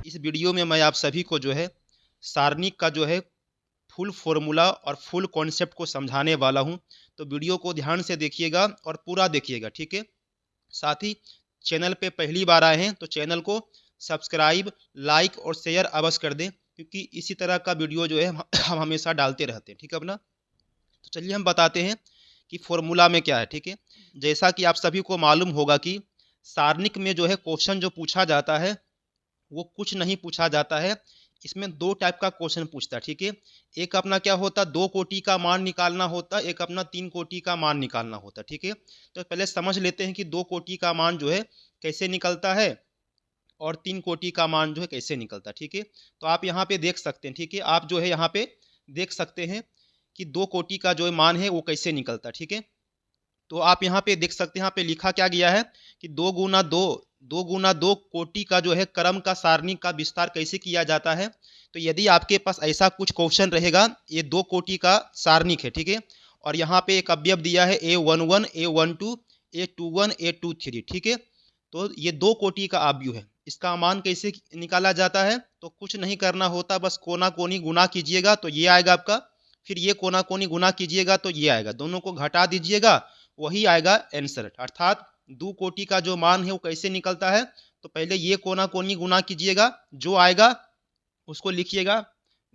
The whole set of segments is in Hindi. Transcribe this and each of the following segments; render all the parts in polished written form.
इस वीडियो में मैं आप सभी को जो है सारणी का जो है फुल फॉर्मूला और फुल कॉन्सेप्ट को समझाने वाला हूं। तो वीडियो को ध्यान से देखिएगा और पूरा देखिएगा, ठीक है। साथ ही चैनल पे पहली बार आए हैं तो चैनल को सब्सक्राइब, लाइक और शेयर अवश्य कर दें, क्योंकि इसी तरह का वीडियो जो है हम हमेशा डालते रहते हैं, ठीक है अपना। तो चलिए हम बताते हैं कि फॉर्मूला में क्या है, ठीक है। जैसा कि आप सभी को मालूम होगा कि सारणिक में जो है क्वेश्चन जो पूछा जाता है वो कुछ नहीं पूछा जाता है। इसमें दो टाइप का क्वेश्चन पूछता है, ठीक है। एक अपना क्या होता है, 2 कोटि का मान निकालना होता है, एक अपना 3 कोटि का मान निकालना होता है, ठीक है। तो पहले समझ लेते हैं कि 2 कोटि का मान जो है कैसे निकलता है और 3 कोटि का मान जो है कैसे निकलता है, ठीक है। तो आप यहाँ पे देख सकते हैं, ठीक है। आप जो है यहाँ पे देख सकते हैं कि 2 कोटि का जो मान है वो कैसे निकलता है, ठीक है। तो आप यहाँ पे देख सकते हैं, यहाँ पे लिखा क्या गया है कि 2 गुना 2 कोटि का जो है क्रम का सारणी का विस्तार कैसे किया जाता है। तो यदि आपके पास ऐसा कुछ क्वेश्चन रहेगा, ये 2 कोटि का सारणिक है, ठीक है। और यहाँ पे एक अवयव दिया है A11, A12, A21, A23, ठीक है। तो ये 2 कोटि का अवयव है, इसका मान कैसे निकाला जाता है। तो कुछ नहीं करना होता, बस कोना कोनी गुना कीजिएगा तो ये आएगा आपका, फिर ये कोना कोनी गुना कीजिएगा तो ये आएगा, दोनों को घटा दीजिएगा वही आएगा आंसर। अर्थात 2 कोटि का जो मान है वो कैसे निकलता है। तो पहले ये कोना कोनी गुना कीजिएगा, जो आएगा उसको लिखिएगा,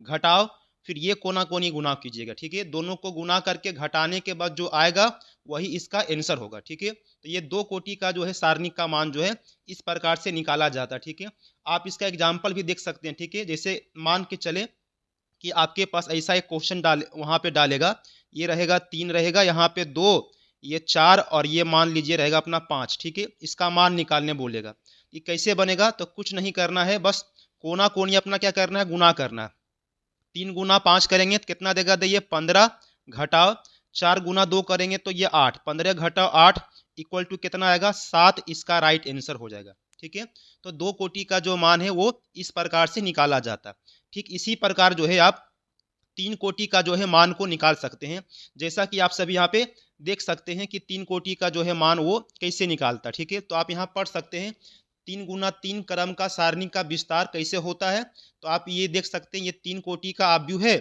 घटाओ, फिर ये कोना कोनी गुना कीजिएगा, ठीक है। दोनों को गुना करके घटाने के बाद जो आएगा वही इसका आंसर होगा, ठीक है। तो ये 2 कोटि का जो है सारणिक का मान जो है इस प्रकार से निकाला जाता है, ठीक है। आप इसका एग्जाम्पल भी देख सकते हैं, ठीक है। जैसे मान के चले कि आपके पास ऐसा एक क्वेश्चन डाले, वहां पे डालेगा, ये रहेगा 3 रहेगा, यहाँ पे 2, ये 4 और ये मान लीजिए रहेगा अपना 5, ठीक है। इसका मान निकालने बोलेगा, ये कैसे बनेगा। तो कुछ नहीं करना है, बस कोना कोनी अपना क्या करना है, गुना करना है। 3 गुना 5 करेंगे तो कितना देगा, ये 15, घटाओ 4 गुना 2 करेंगे तो ये 8, 15 घटाओ 8 इक्वल टू कितना आएगा, 7। इसका राइट आंसर हो जाएगा, ठीक है। तो 2 कोटि का जो मान है वो इस प्रकार से निकाला जाता है। ठीक इसी प्रकार जो है आप 3 कोटि का जो है मान को निकाल सकते हैं। जैसा कि आप सभी यहाँ पे देख सकते हैं कि 3 कोटि का जो है मान वो कैसे निकालता है, ठीक है। तो आप यहाँ पढ़ सकते हैं 3 गुना 3 क्रम का सारणी का विस्तार कैसे होता है। तो आप ये देख सकते हैं, ये 3 कोटि का अवयव है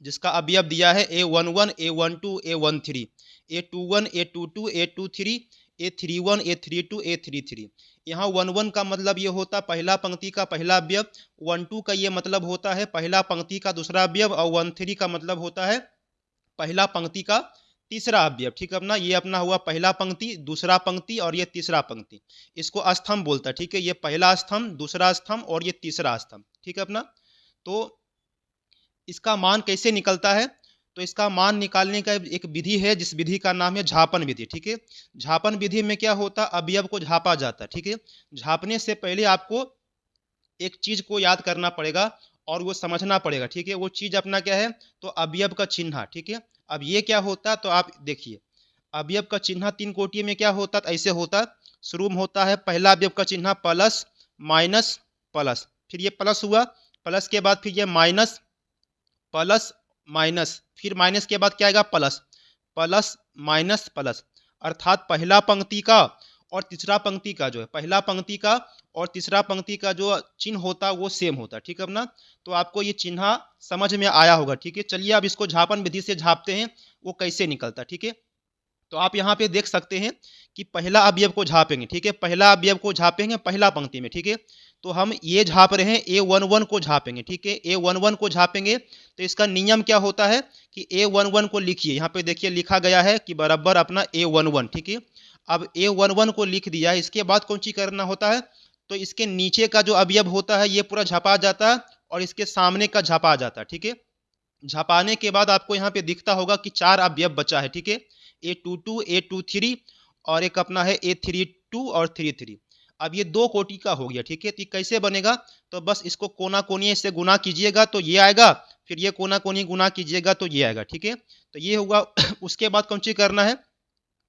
जिसका अवयव दिया है A11, A12, A13, A21, A22, A23, A31, A32, A33। यहाँ 11 का मतलब ये होता है पहला पंक्ति का पहला अवयव, 12 का ये मतलब होता है पहला पंक्ति का दूसरा अवयव, और 13 का मतलब होता है पहला पंक्ति का तीसरा अवयव, ठीक है अपना। ये अपना हुआ पहला पंक्ति, दूसरा पंक्ति और ये तीसरा पंक्ति, इसको स्तंभ बोलता है, ठीक है। ये पहला स्तंभ, दूसरा स्तंभ और ये तीसरा स्तंभ, ठीक है अपना। तो इसका मान कैसे निकलता है। तो इसका मान निकालने का एक विधि है, जिस विधि का नाम है झापन विधि, ठीक है। झापन विधि में क्या होता है, अवयव को झापा जाता है, ठीक है। झापने से पहले आपको एक चीज को याद करना पड़ेगा और वो समझना पड़ेगा, ठीक है। वो चीज अपना क्या है, तो अवयव का चिन्ह, ठीक है। अब ये क्या होता है, तो आप देखिए अवयव का चिन्ह 3 कोटि में क्या होता है, ऐसे होता है। शुरू में होता है पहला अवयव का चिन्ह प्लस माइनस प्लस, फिर ये प्लस हुआ, प्लस के बाद फिर ये माइनस, प्लस माइनस, फिर माइनस के बाद क्या आएगा, प्लस, प्लस माइनस प्लस। अर्थात पहला पंक्ति का और तीसरा पंक्ति का जो है, पहला पंक्ति का और तीसरा पंक्ति का जो चिन्ह होता है वो सेम होता है, ठीक है अपना। तो आपको ये चिन्ह समझ में आया होगा, ठीक है। चलिए अब इसको झापन विधि से झापते हैं, वो कैसे निकलता है, ठीक है। तो आप यहाँ पे देख सकते हैं कि पहला अवयव को झापेंगे, ठीक है। पहला अवयव को झापेंगे पहला पंक्ति में, ठीक है। तो हम ये झाप रहे हैं A11 को झापेंगे, ठीक है। A11 को झापेंगे तो इसका नियम क्या होता है कि A11 को लिखिए, यहाँ पे देखिए लिखा गया है कि बराबर अपना A11, ठीक है। अब A11 को लिख दिया, इसके बाद कौन सी करना होता है, तो इसके नीचे का जो अवयव होता है ये पूरा झपा जाता है और इसके सामने का झपा जाता है, ठीक है। झपाने के बाद आपको यहाँ पे दिखता होगा कि 4 अवयव बचा है, ठीक है। A22, A23 और एक अपना है A32 और 33। अब ये 2 कोटि का हो गया, ठीक है। तो कैसे बनेगा, तो बस इसको कोना कोनी से गुना कीजिएगा तो ये आएगा, फिर ये कोना कोनी गुना कीजिएगा तो ये आएगा, ठीक है। तो ये होगा उसके बाद कौन सी करना है,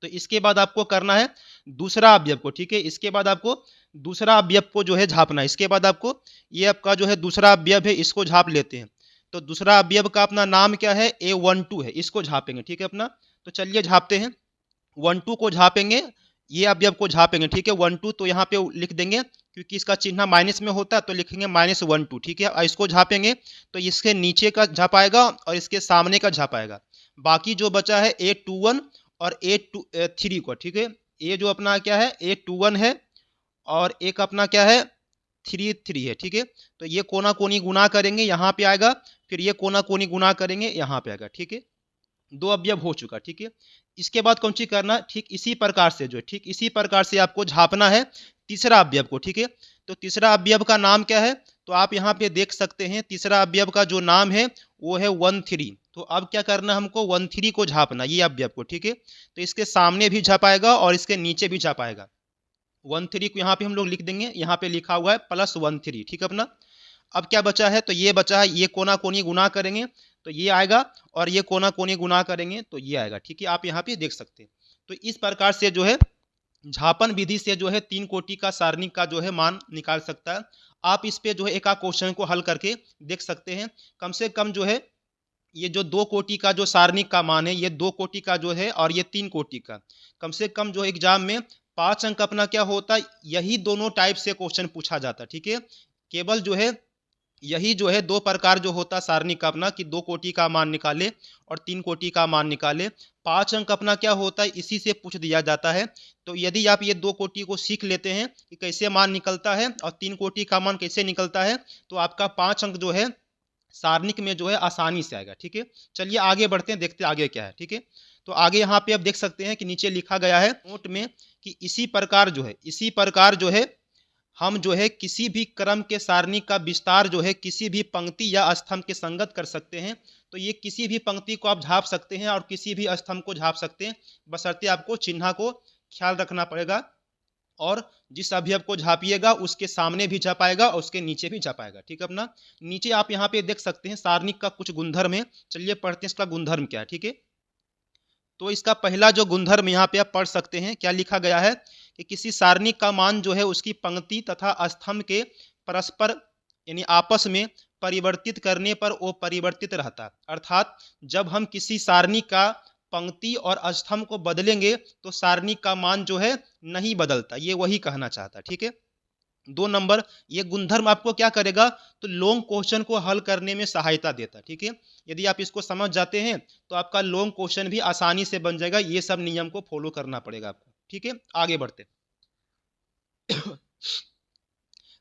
तो इसके बाद आपको करना है दूसरा अवयव को, ठीक है। इसके बाद आपको दूसरा अवयव को जो है झापना है। इसके बाद आपको ये आपका जो है दूसरा अवयव है, इसको झाप लेते हैं। तो दूसरा अवयव का अपना नाम क्या है, A12 है, इसको झापेंगे, ठीक है अपना। तो चलिए झापते हैं, 12 को झापेंगे, ये अवयव को झापेंगे, ठीक है। 12 तो यहाँ पे लिख देंगे क्योंकि इसका चिन्ह माइनस में होता है तो लिखेंगे -1 2, ठीक है। और इसको झापेंगे तो इसके नीचे का झाप आएगा और इसके सामने का झाप आएगा। बाकी जो बचा है A21 और A3 को, ठीक है। ये जो अपना क्या है A21 है और एक अपना क्या है 3 है, ठीक है। तो ये कोना कोनी गुना करेंगे, यहाँ पे आएगा, फिर ये कोना कोनी गुना करेंगे, यहाँ पे आएगा, ठीक है। दो अवयव हो चुका, ठीक है। इसके बाद कौन सी करना, ठीक इसी प्रकार से जो है, ठीक इसी प्रकार से आपको झापना है तीसरा अवयव को, ठीक है। तो तीसरा अवयव का नाम क्या है, तो आप यहाँ पे देख सकते हैं तीसरा अवयव का जो नाम है वो है 1 3। तो अब क्या करना, हमको 1 3 को झापना, ये अवयव को, ठीक है। तो इसके सामने भी झापाएगा और इसके नीचे भी झापाएगा। 1 3 को यहाँ पे हम लोग लिख देंगे, यहाँ पे लिखा हुआ है +1 3, ठीक है अपना। अब क्या बचा है, तो ये बचा है, ये कोना कोनी गुना करेंगे तो ये आएगा और ये कोना कोनी गुना करेंगे तो ये आएगा, ठीक है। आप यहाँ पे देख सकते हैं। तो इस प्रकार से जो है झापन विधि से जो है 3 कोटि का सारणी का जो है मान निकाल सकता है। आप इस पे जो है एक क्वेश्चन को हल करके देख सकते हैं। कम से कम जो है ये जो 2 कोटि का जो सारणी का मान है, ये 2 कोटि का जो है और ये 3 कोटि का, कम से कम जो एग्जाम में 5 अंक अपना क्या होता है, यही दोनों टाइप से क्वेश्चन पूछा जाता है, ठीक है। केवल जो है यही जो है 2 प्रकार जो होता है सारणी का अपना, कि 2 कोटि का मान निकाले और 3 कोटि का मान निकाले। 5 अंक अपना क्या होता है, इसी से पूछ दिया जाता है। तो यदि आप ये 2 कोटि को सीख लेते हैं कि कैसे मान निकलता है और 3 कोटि का मान कैसे निकलता है, तो आपका 5 अंक जो है सारणिक में जो है आसानी से आएगा, ठीक है। चलिए आगे बढ़ते हैं, देखते हैं आगे क्या है, ठीक है। तो आगे यहाँ पे आप देख सकते हैं कि नीचे लिखा गया है नोट में कि इसी प्रकार जो है हम जो है किसी भी क्रम के सारणी का विस्तार जो है किसी भी पंक्ति या स्तंभ के संगत कर सकते हैं। तो ये किसी भी पंक्ति को आप झाप सकते हैं और किसी भी स्तंभ को झाप सकते हैं, बशर्ते आपको चिन्ह को ख्याल रखना पड़ेगा। और जिस अवयव को झापिएगा उसके सामने भी झापाएगा और उसके नीचे भी झापाएगा, ठीक है अपना। नीचे आप यहाँ पे देख सकते हैं सारणिक का कुछ गुणधर्म है। चलिए पढ़ते हैं इसका गुणधर्म क्या है, ठीक है। तो इसका पहला जो गुणधर्म यहाँ पे आप पढ़ सकते हैं, क्या लिखा गया है कि किसी सारणिक का मान जो है उसकी पंक्ति तथा स्तंभ के परस्पर यानी आपस में परिवर्तित करने पर वो परिवर्तित रहता है। अर्थात जब हम किसी सारणी का पंक्ति और स्तंभ को बदलेंगे तो सारणी का मान जो है नहीं बदलता, ये वही कहना चाहता है, ठीक है। 2 नंबर, ये गुणधर्म आपको क्या करेगा, तो लॉन्ग क्वेश्चन को हल करने में सहायता देता है, ठीक है। यदि आप इसको समझ जाते हैं तो आपका लॉन्ग क्वेश्चन भी आसानी से बन जाएगा। ये सब नियम को फॉलो करना पड़ेगा आपको, ठीक है। आगे बढ़ते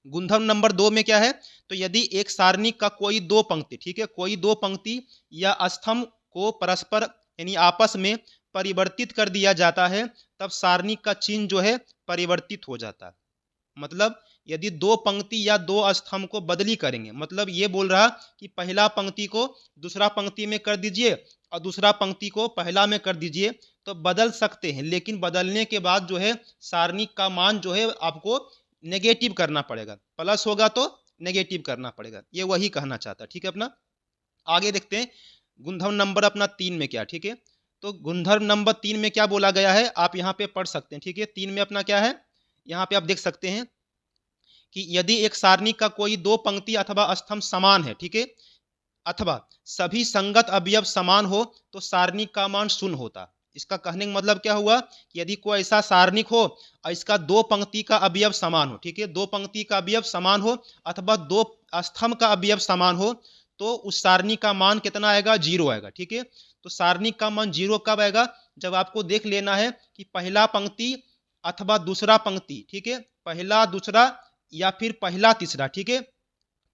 गुणधर्म नंबर 2 में क्या है, तो यदि एक सारणी का कोई 2 पंक्ति, ठीक है, कोई 2 पंक्ति या स्तंभ को परस्पर यानी आपस में परिवर्तित कर दिया जाता है तब सारणी का चिन्ह जो है परिवर्तित हो जाता है। मतलब यदि 2 पंक्ति या 2 स्तंभ को बदली करेंगे, मतलब ये बोल रहा कि पहला पंक्ति को दूसरा पंक्ति में कर दीजिए और दूसरा पंक्ति को पहला में कर दीजिए, तो बदल सकते हैं, लेकिन बदलने के बाद जो है सारणी का मान जो है आपको नेगेटिव करना पड़ेगा। प्लस होगा तो नेगेटिव करना पड़ेगा, ये वही कहना चाहता है, ठीक है अपना। आगे देखते हैं गुणधर्म नंबर अपना 3 में क्या, ठीक है। तो गुणधर्म नंबर 3 में क्या बोला गया है, आप यहाँ पे पढ़ सकते हैं, ठीक है। 3 में अपना क्या है, यहाँ पे आप देख सकते हैं कि यदि एक सारणी का कोई 2 पंक्ति अथवा स्तंभ समान है, ठीक है, अथवा सभी संगत अवयव समान हो तो सारणी का मान 0 होता। इसका कहने का मतलब क्या हुआ, यदि कोई ऐसा सारणिक हो और इसका 2 पंक्ति का अवयव समान हो, ठीक है, 2 पंक्ति का अवयव समान हो अथवा 2 स्तंभ का अवयव समान हो, तो उस सारणी का मान कितना आएगा, 0 आएगा, ठीक है। तो सारणी का मान 0 कब आएगा, जब आपको देख लेना है कि पहला पंक्ति अथवा दूसरा पंक्ति, ठीक है, पहला दूसरा या फिर पहला तीसरा, ठीक है,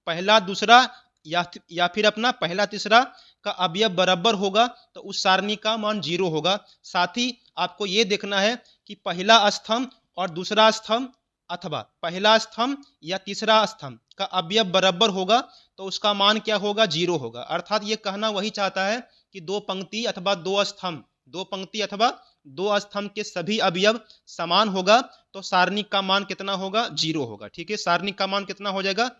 पहला दूसरा या फिर अपना पहला तीसरा का अवयव बराबर होगा तो उस सारणी का मान 0 होगा। साथ ही आपको ये देखना है कि पहला स्तंभ और दूसरा स्तंभ अथवा पहला स्तंभ या तीसरा स्तंभ का अवयव बराबर होगा तो उसका मान क्या होगा, 0 होगा। अर्थात ये कहना वही चाहता है कि 2 पंक्ति अथवा 2 स्तंभ, 2 पंक्ति अथवा 2 स्तंभ के सभी अवयव समान होगा तो सारणी का मान कितना होगा, 0 होगा, ठीक है। सारणी का मान कितना हो जाएगा,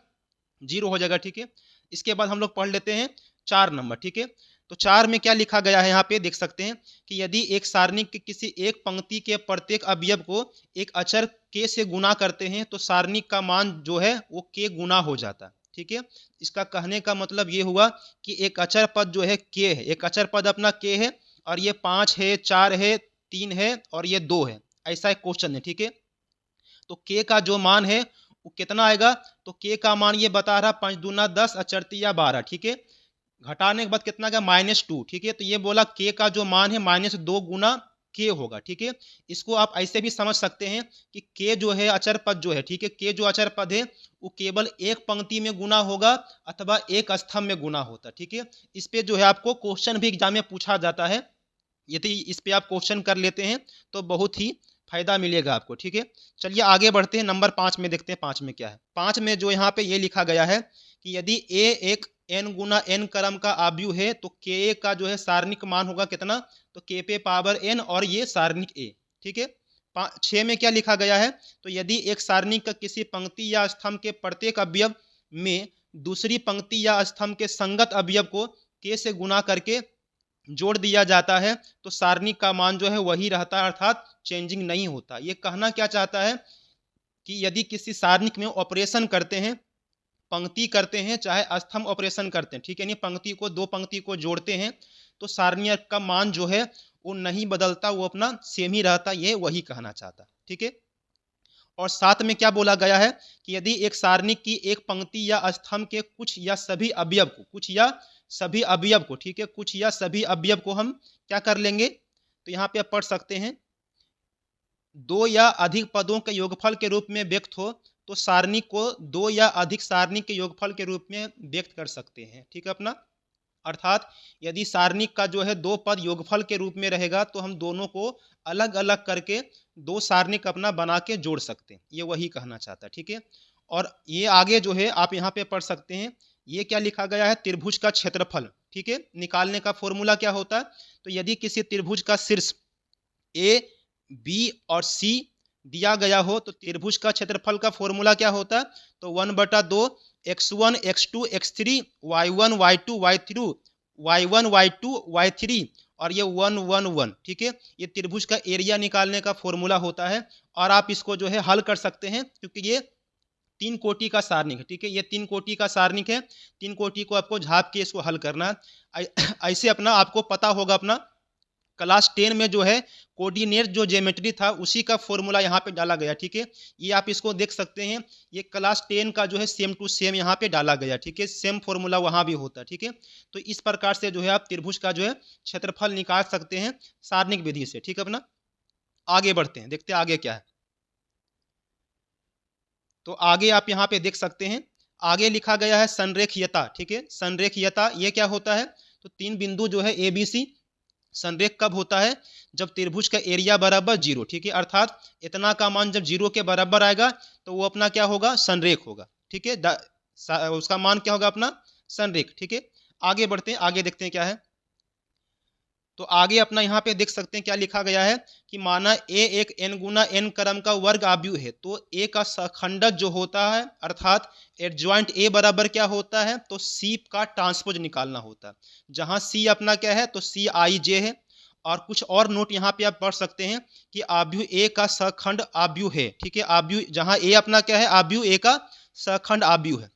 0 हो जाएगा, ठीक है। इसके बाद हम लोग पढ़ लेते हैं 4 नंबर, ठीक है। तो 4 में क्या लिखा गया है, यहाँ पे देख सकते हैं कि यदि एक सारणी के किसी एक पंक्ति के प्रत्येक अवयव को एक अचर के से गुना करते हैं तो सारणी का मान जो है वो के गुना हो जाता है, ठीक है। इसका कहने का मतलब ये हुआ कि एक अचर पद जो है के है, एक अचर पद अपना के है और ये 5 है, 4 है, 3 है और ये 2 है, ऐसा एक क्वेश्चन है, ठीक है। तो के का जो मान है वो कितना आएगा, तो के का मान ये बता रहा 5 दूना 10 अचरतिया 12, ठीक है। घटाने के बाद कितना गया -2, ठीक है। तो ये बोला के का जो मान है -2 गुना के होगा, ठीक है। इसको आप ऐसे भी समझ सकते हैं कि के जो है अचर पद जो है, ठीक है, के जो अचर पद है वो केवल एक पंक्ति में गुना होगा अथवा एक स्तंभ में गुना होता, ठीक है। इस पे जो है आपको क्वेश्चन भी एग्जाम में पूछा जाता है, यदि इस पे आप क्वेश्चन कर लेते हैं तो बहुत ही फायदा मिलेगा आपको, ठीक है। चलिए आगे बढ़ते हैं, नंबर 5 में देखते हैं 5 में क्या है। 5 में जो यहाँ पे ये लिखा गया है कि यदि ए एक n गुना n क्रम का आव्यूह है तो के का जो है सारणिक मान होगा कितना, तो के पे पावर n और ये सारणिक a, ठीक है। 6 में क्या लिखा गया है, तो यदि एक सारणिक का किसी पंक्ति या स्तंभ के प्रत्येक अवयव में दूसरी पंक्ति या स्तंभ के संगत अवयव को के से गुना करके जोड़ दिया जाता है तो सारणी का मान जो है वही रहता है, अर्थात चेंजिंग नहीं होता। ये कहना क्या चाहता है कि यदि किसी सारणिक में ऑपरेशन करते हैं, पंक्ति करते हैं चाहे स्तंभ ऑपरेशन करते हैं, ठीक है, नहीं पंक्ति को दो पंक्ति को जोड़ते हैं तो सारणी का मान जो है वो नहीं बदलता, वो अपना सेम ही रहता, ये वही कहना चाहता, ठीक है। और साथ में क्या बोला गया है कि यदि एक सारणिक की एक पंक्ति या स्तंभ के कुछ या सभी अवयव को, कुछ या सभी अवयव को, ठीक है, कुछ या सभी अवयव को हम क्या कर लेंगे, तो यहाँ पे आप पढ़ सकते हैं, दो या अधिक पदों के योगफल के रूप में व्यक्त हो तो सारणी को दो या अधिक सारणी के योगफल के रूप में व्यक्त कर सकते हैं, ठीक है अपना। अर्थात यदि सारणी का जो है दो पद योगफल के रूप में रहेगा तो हम दोनों को अलग अलग करके दो सारणिक अपना बना के जोड़ सकते हैं, ये वही कहना चाहता है, ठीक है। और ये आगे जो है आप यहाँ पे पढ़ सकते हैं, ये क्या लिखा गया है, त्रिभुज का क्षेत्रफल, ठीक है, निकालने का फॉर्मूला क्या होता है, तो यदि किसी त्रिभुज का शीर्ष ए बी और सी दिया गया हो तो त्रिभुज का क्षेत्रफल का फॉर्मूला क्या होता है, तो 1/2 x1 x2 x3 y1 y2 y3 y1 y2 y3 और ये 1 1 1, ठीक है। ये त्रिभुज का एरिया निकालने का फॉर्मूला होता है और आप इसको जो है हल कर सकते हैं क्योंकि ये 3 कोटि का सारणिक है, ठीक है, ये 3 कोटि का सारणिक है। 3 कोटि को आपको झाप के इसको हल करना है। ऐसे अपना आपको पता होगा, अपना क्लास 10 में जो है कोऑर्डिनेट जो ज्योमेट्री था उसी का फॉर्मूला यहाँ पे डाला गया, ठीक है। ये आप इसको देख सकते हैं, ये क्लास 10 का जो है सेम टू सेम यहाँ पे डाला गया, ठीक है, सेम फॉर्मूला वहाँ भी होता है, ठीक है। तो इस प्रकार से जो है आप त्रिभुज का जो है क्षेत्रफल निकाल सकते हैं सारणिक विधि से, ठीक है अपना। आगे बढ़ते हैं, देखते हैं आगे क्या है। तो आगे आप यहाँ पे देख सकते हैं, आगे लिखा गया है संरेखीयता, ठीक है। संरेखीयता ये क्या होता है, तो 3 बिंदु जो है ए बी सी, संरेख कब होता है, जब त्रिभुज का एरिया बराबर 0, ठीक है, अर्थात इतना का मान जब 0 के बराबर आएगा तो वो अपना क्या होगा, संरेख होगा, ठीक है, उसका मान क्या होगा अपना संरेख, ठीक है। आगे बढ़ते हैं, आगे देखते हैं क्या है। तो आगे अपना यहाँ पे देख सकते हैं क्या लिखा गया है कि माना ए एक n गुना n क्रम का वर्ग आव्यूह है तो ए का सखंडक जो होता है अर्थात एडजॉइंट ए बराबर क्या होता है, तो सी का ट्रांसपोज निकालना होता है। जहाँ सी अपना क्या है, तो सी आई जे है। और कुछ और नोट यहाँ पे आप पढ़ सकते हैं कि आव्यूह ए का सखंड आव्यूह है, ठीक है, आव्यूह जहाँ ए अपना क्या है, आव्यूह ए का सखंड आव्यूह है।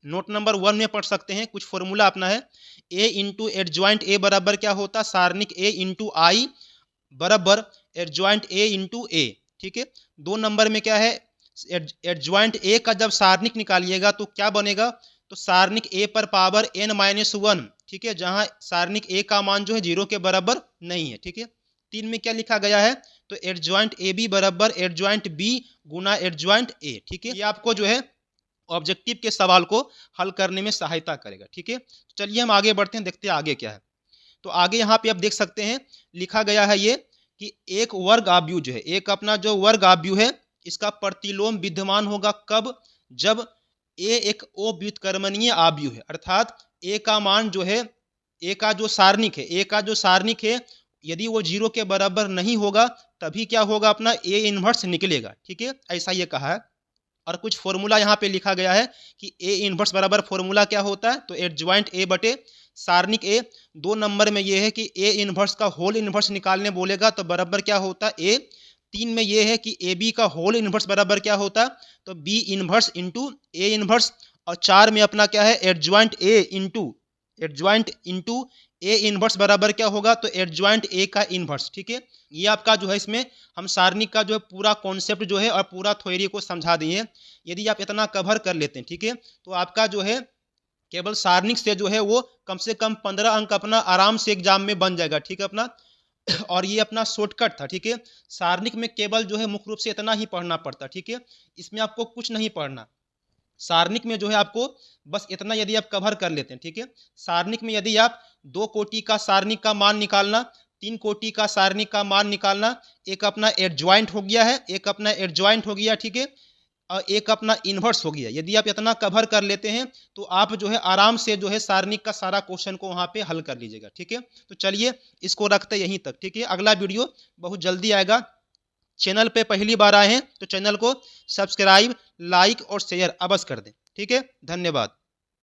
नोट नंबर 1 में पढ़ सकते हैं, कुछ फॉर्मूला अपना है, ए इंटू एडजॉइंट ए बराबर क्या होता है, सारणिक ए इंटू आई बराबर एडजॉइंट ए इंटू ए, ठीक है। 2 नंबर में क्या है, एडजॉइंट ए का जब सारणिक निकालिएगा तो क्या बनेगा, तो सारणिक ए पर पावर n-1, ठीक है, जहां सारणिक ए का मान जो है 0 के बराबर नहीं है, ठीक है। 3 में क्या लिखा गया है, तो एडजॉइंट ए बी बराबर एडजॉइंट बी गुना एडजॉइंट ए, ठीक है। ये आपको जो है ऑब्जेक्टिव के सवाल को हल करने में सहायता करेगा, ठीक है। चलिए हम आगे बढ़ते हैं, देखते हैं आगे क्या है। तो आगे यहाँ पे आप देख सकते हैं लिखा गया है ये कि एक वर्ग आव्यूह जो है, एक अपना जो वर्ग आव्यूह है इसका प्रतिलोम विद्यमान होगा कब, जब ए एक अव्युत्क्रमणीय आव्यूह है, अर्थात ए का मान जो है, ए का जो सारणिक है, ए का जो सारणिक है यदि वो 0 के बराबर नहीं होगा तभी क्या होगा, अपना ए इनवर्स निकलेगा, ठीक है, ऐसा ये कहा है। और कुछ फॉर्मूला यहाँ पे लिखा गया है कि ए इनवर्स बराबर फॉर्मूला क्या होता है, तो एडजॉइंट ए बटे सारणिक ए। 2 नंबर में ये है कि ए इनवर्स का होल इनवर्स निकालने बोलेगा तो बराबर क्या होता है ए। 3 में ये है कि ए बी का होल इनवर्स बराबर क्या होता है, तो B inverse into A inverse. और 4 में अपना क्या है, adjoint A into adjoint into A inverse बराबर क्या होगा, तो एडजॉइंट ए का इनवर्स। ठीक है, ये आपका जो है इसमें हम सारणी का जो है पूरा कॉन्सेप्ट जो है और पूरा थ्योरी को समझा दिए। यदि आप इतना कवर कर लेते हैं, ठीक है, तो आपका जो है केवल सारणिक से जो है वो कम से कम 15 अंक अपना आराम से एग्जाम में बन जाएगा। ठीक है अपना और ये अपना शॉर्टकट था। ठीक है, सारणिक में केवल जो है मुख्य रूप से इतना ही पढ़ना पड़ता। ठीक है, इसमें आपको कुछ नहीं पढ़ना। सारणिक में जो है आपको बस इतना यदि आप कवर कर लेते हैं, ठीक है, सारणिक में यदि आप 2 कोटि का सारणिक का मान निकालना, 3 कोटि का सारणिक का मान निकालना, एक अपना एडजॉइंट हो गया है, एक अपना एडजॉइंट हो गया, ठीक है, और एक अपना इन्वर्स हो गया। यदि आप इतना कवर कर लेते हैं तो आप जो है आराम से जो है सारणिक का सारा क्वेश्चन को वहां पे हल कर लीजिएगा। ठीक है, तो चलिए इसको रखते यहीं तक। ठीक है, अगला वीडियो बहुत जल्दी आएगा। चैनल पे पहली बार आए हैं तो चैनल को सब्सक्राइब, लाइक और शेयर अवश्य कर दें। ठीक है, धन्यवाद।